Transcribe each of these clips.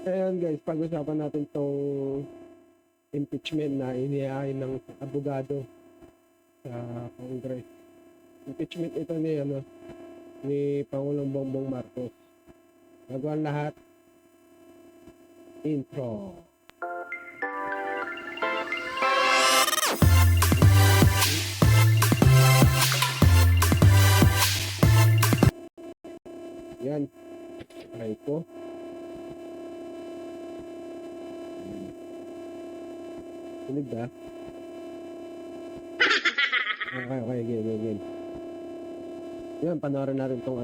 Ayan guys, pag-usapan natin tong impeachment na inihain ng abogado sa Congress. Impeachment ito ni Pangulong Bongbong Marcos. Bago ang lahat, intro. Yan. Try ko. Tulig ba? Okay, game. Yan, panoorin natin tong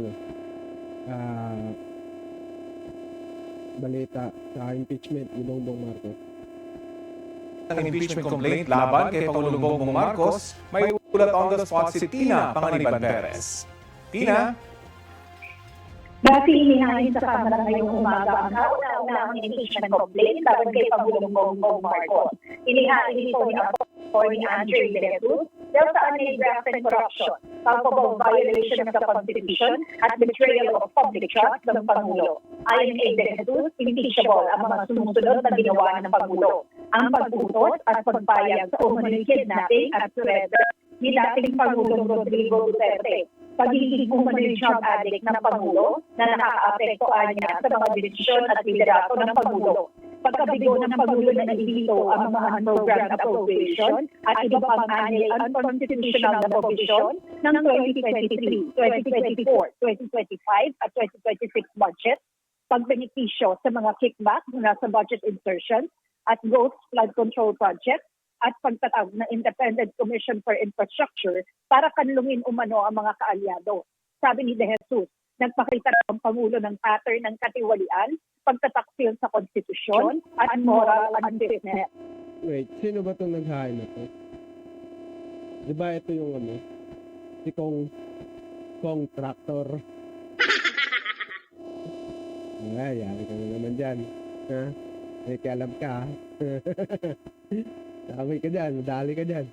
balita sa impeachment ni Bongbong Marcos. Ang impeachment complaint laban kay Pangulong Bongbong Marcos, may ulat on the spot si Tina Panganiban Perez. Tina? Dati inihain sa Kamara ngayong umaga ang kauna-unahang impeachment complaint laban kay Pangulong Bongbong Marcos. Inihain ito ni Atty. Andre De Jesus dahil sa anti-graft and corruption, culpable violation of the Constitution at betrayal of public trust ng Pangulo. Ayon kay De Jesus, impeachable ang mga sumusunod na ginawa ng Pangulo. Ang pag-utos at pagpayag sa umano'y kidnapping at surrender ni dating Pangulong Rodrigo Duterte. Pagiging umano'y drug addict ng Pangulo na nakakaapektuhan niya sa mga desisyon at liderato ng Pangulo. Pagkabigo ng Pangulo na ibito ang mga unprogrammed appropriation at iba pang annual unconstitutional na provision ng 2023, 2024, 2025 at 2026 budget, pagbenepisyo sa mga kickback mula sa budget insertion at ghost flood control project, at pagtatag ng Independent Commission for Infrastructure para kanlungin umano ang mga kaalyado. Sabi ni De Jesus, nagpakita ang Pangulo ng pattern ng katiwalian, pagtataksil sa konstitusyon at moral unfitness. Wait, sino ba itong naghain na to? Diba ito yung si Kong Tractor. Ay, yari ka na naman dyan. Ha? May kialam ka. Dami ka dyan, madali ka dyan.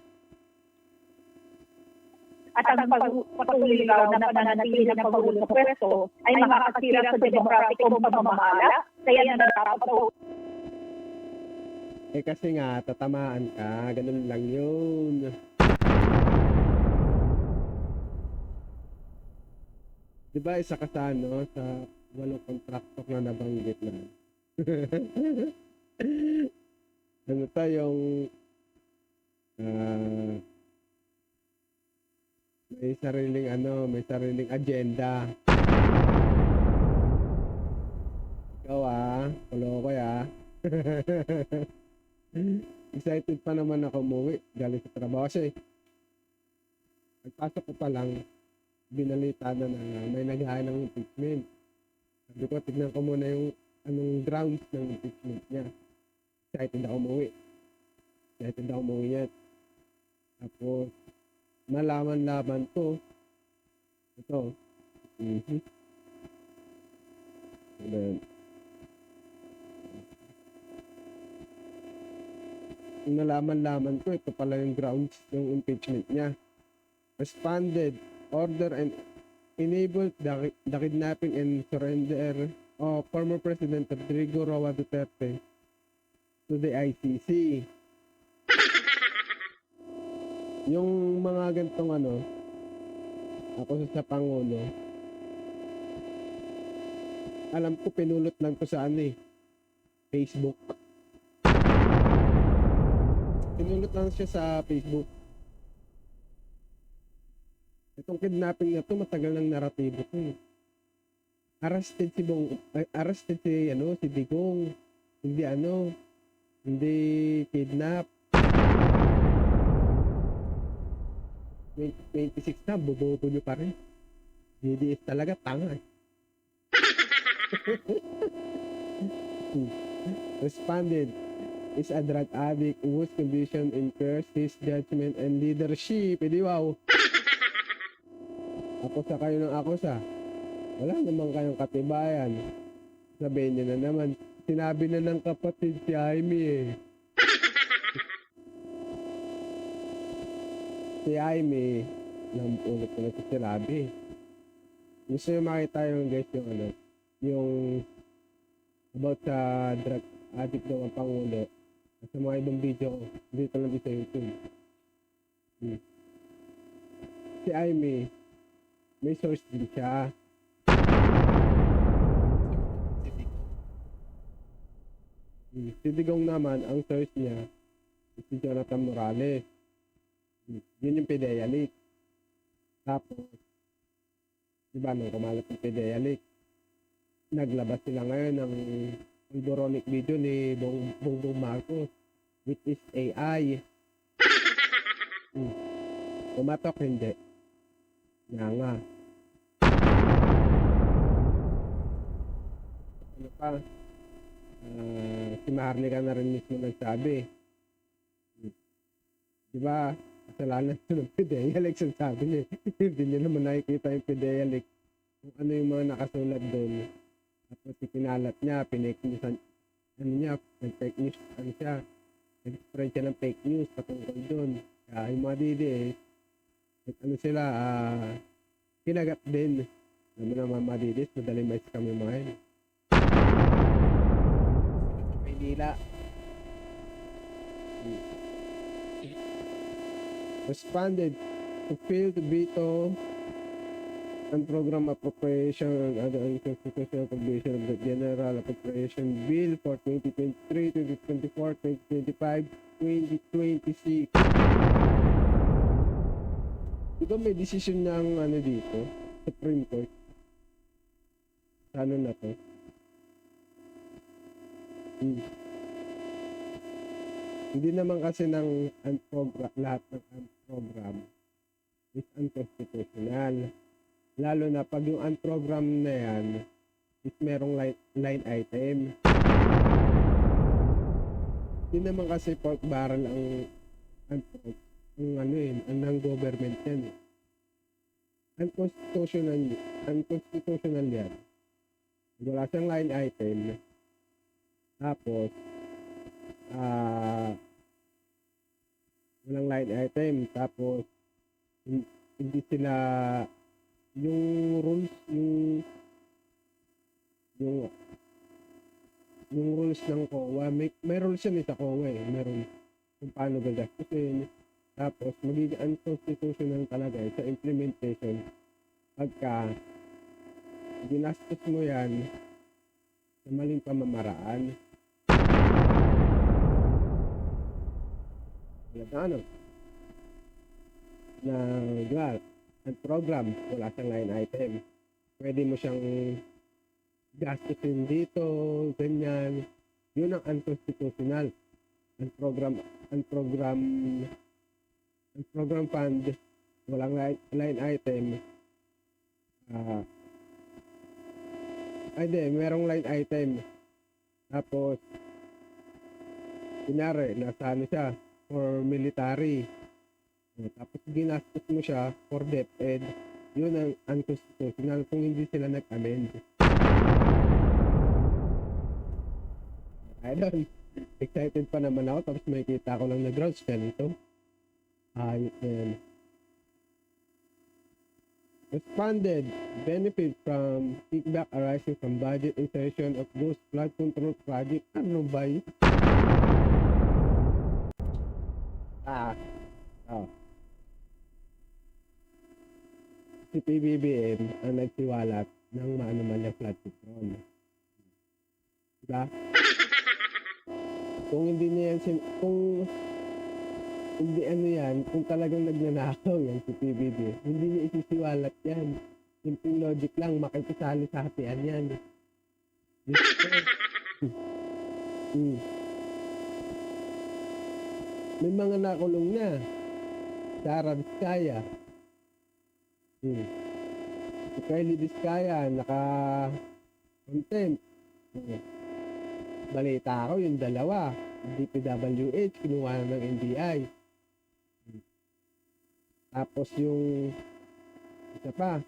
At ang patuloy raw na pananatili ng Pangulo sa pwesto ay makakasira sa demokratikong pamamahala, kaya nararapat. Kasi nga, tatamaan ka. Ganun lang yun. Diba isa ka sa sa 8 kontraktor na nabanggit na. Ano tayong may sariling agenda. Ikaw koloko Excited pa naman ako umuwi galing sa trabaho kasi pagpasok ko pa lang binalita na may naghain ng impeachment. Sabi ko, tignan ko muna yung anong grounds ng impeachment niya. Excited ako umuwi yan. Tapos malaman ko ito. Then nalaman ko ito pala yung grounds ng impeachment niya. Responded, order and enabled the kidnapping and surrender of former President Rodrigo Roa Duterte to the ICC. Yung mga gantong ako sa Pangulo, alam ko pinulot lang ko sa Facebook. Pinulot lang siya sa Facebook. Itong kidnapping na to, matagal ng naratibo to. Arrested si Digong. Hindi kidnap. 26 na, bobobo nyo pa rin. DDS talaga, tanga. Responded is a drug addict whose condition impairs his judgment and leadership. Wow. Akusa kayo ng akusa. Wala naman kayong katibayan. Sabihin nyo na naman, sinabi na ng kapatid si Jaime Si Jaime, ulit ko na sinabi. Gusto nyo makita yung guys yung about sa drug addict daw ang Pangulo. At sa mga ibang video ko, dito lang din sa YouTube. Si Aimee, may source din siya. Si Digong naman, ang source niya, si Jonathan Morales. Yun yung PDEA leak. Tapos, diba, nung kumalat yung PDEA leak, naglabas sila ngayon ng algoronic video ni Bongbong Marcos, which is AI. Pumatok, hindi. Nga. Ano pa? Si Maharlika na rin mismo nagsabi. Diba? Kasalanan ito ng PDEA leak. Sabi niya, hindi niya naman nakikita yung PDEA leak. Kung ano yung mga nakasulat doon. Tapos ipinalat niya, pinake news, fake news, nag-spread siya ng fake news patungkol doon. Kaya yung mga DDS, kinagat din. Alam mo naman mga DDS, madali mais kami mga yun. Maynila. Responded to fail to veto and program appropriation and other unconstitutional provision of the General Appropriation Bill for 2023, 2024, 2025, 2026. Diba may decision ng dito? Supreme Court. Sa ano na to? Hindi naman kasi lahat ng program is unconstitutional. Lalo na pag yung unprogram na yan is merong line item. Hindi naman kasi pork barrel ang government yan. Unconstitutional yan. Wala siyang line item. Tapos, walang line item. Tapos, hindi sila yung rules ng COA, may rules yan sa COA meron kung paano gagastusin. Tapos magiging unconstitutional talaga sa implementation pagka ginastos mo yan sa maling pamamaraan. Ang program, wala siyang line item. Pwede mo siyang gastusin dito, ganyan. Yun ang unconstitutional. Ang program fund, walang line item. Merong line item. Tapos, kunyari, nasa siya, for military. Tapos ginastos mo siya for DepEd, yun ang unconstitutional kung hindi sila nag-amend. Ayun, excited pa naman ako tapos makikita ko lang na grounds ganito. Ayun yan. Responded, benefit from kickback arising from budget insertion of ghost flood control project. Ano ba yun? Si PBBM ang nagsiwalat ng maanumalyang flood control. Diba? Kung hindi niya yan, kung talagang nagnanakaw yan si PBBM, hindi niya isisiwalat yan. Simpleng logic lang, makikisali sa hatian yan. May mga nakulong na. Sara Vizcaya. Si Kylie Vizcaya, naka-contempt. Balita ako, yung dalawa. DPWH, kinuha ng NBI. Tapos yung isa pa.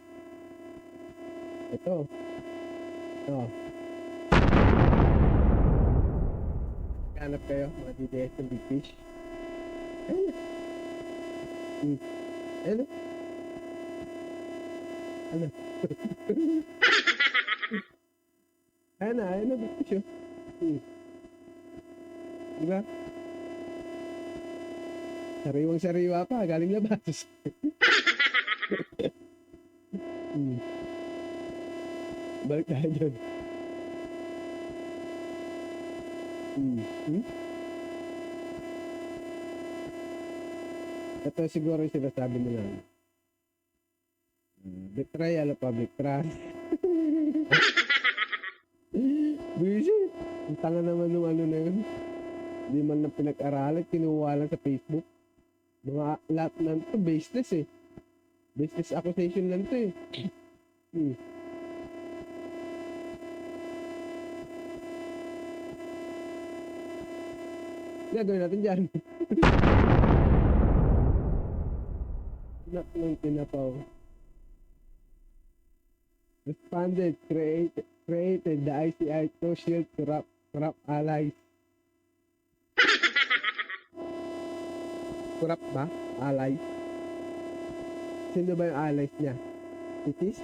Ito. Hanap kayo, mga DDS ng Big Fish. Ano? Ayan na, bisyo. Diba? Sariwang-sariwa pa, galing labas. Balik tayo dyan. Ito siguro yung sinasabi nila. Betrayal of public trust. Bullshit. Ang tanga naman nung ano na yun. Hindi man na pinag-aralan, kinuha lang sa Facebook. Mga lahat na ito, baseless eh. Baseless accusation lang ito eh. Gagawin natin dyan. Nak ng tinapaw. Responded, created the ICI to shield corrupt allies. Corrupt ba? Allies? Sino ba yung allies niya? Si Tis?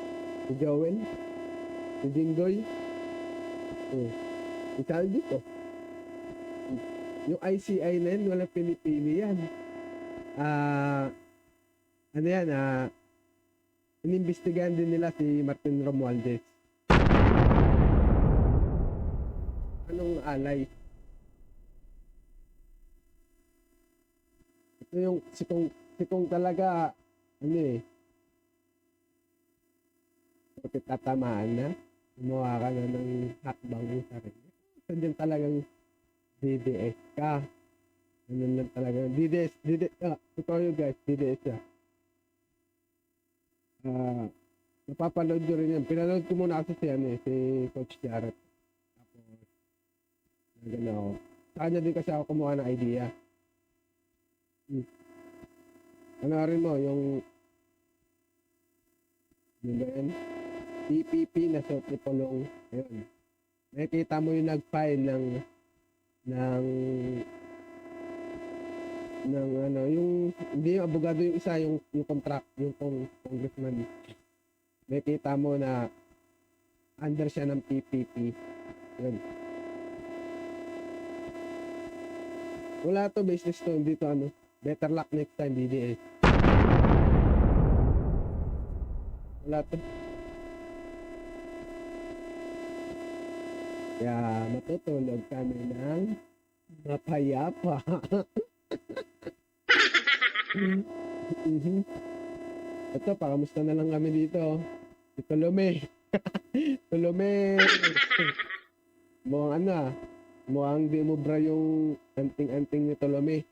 Si Joel? Si Jinggoy? Si Saldi ko. Yung ICI na yun, walang pinipili yan. Ano yan, inimbestigahan din nila si Martin Romualdez. Anong alay? Ito yung sikong talaga, ano eh, bakit tatamaan na, gumawa ka na ng hakbang mo sa rin. So dyan talagang DDS ka. Ganun lang talaga. DDS, totoo yun guys, DDS siya. Napapanood nyo rin yan. Pinanood ko muna kasi si, si Coach Jarrett. Tapos, nagano ako. Sa kanya din kasi ako kumuha ng idea. Ano rin mo, yung ba yan? PPP na suot ni Pulong. Ayun. Nakikita mo yung nag-file ng ano, yung hindi yung abogado yung isa, yung contract, yung congressman. Nakikita mo na under siya ng PPP. Yun. Wala to, business to, hindi to ano. Better luck next time, BDS. Wala to. Kaya matutulog kami ng mapayapa. Ito, pakamusta na lang kami dito. Si Tolome. Tolome. Mukhang ano mukhang di mo bra yung anting-anting ni Tolome.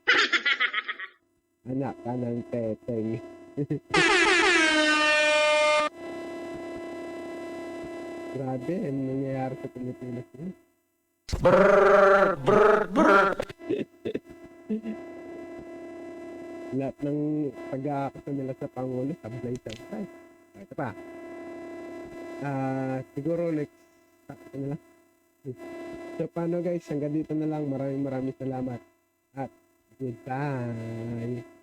Anak ka ng teteng. Grabe, ano nangyayari sa Pilipinas yun? Lahat ng pag-aakasa nila sa Pangulo, sablay. Ito pa. Siguro next nila. So, paano guys? Hanggang dito na lang. Maraming salamat. At goodbye.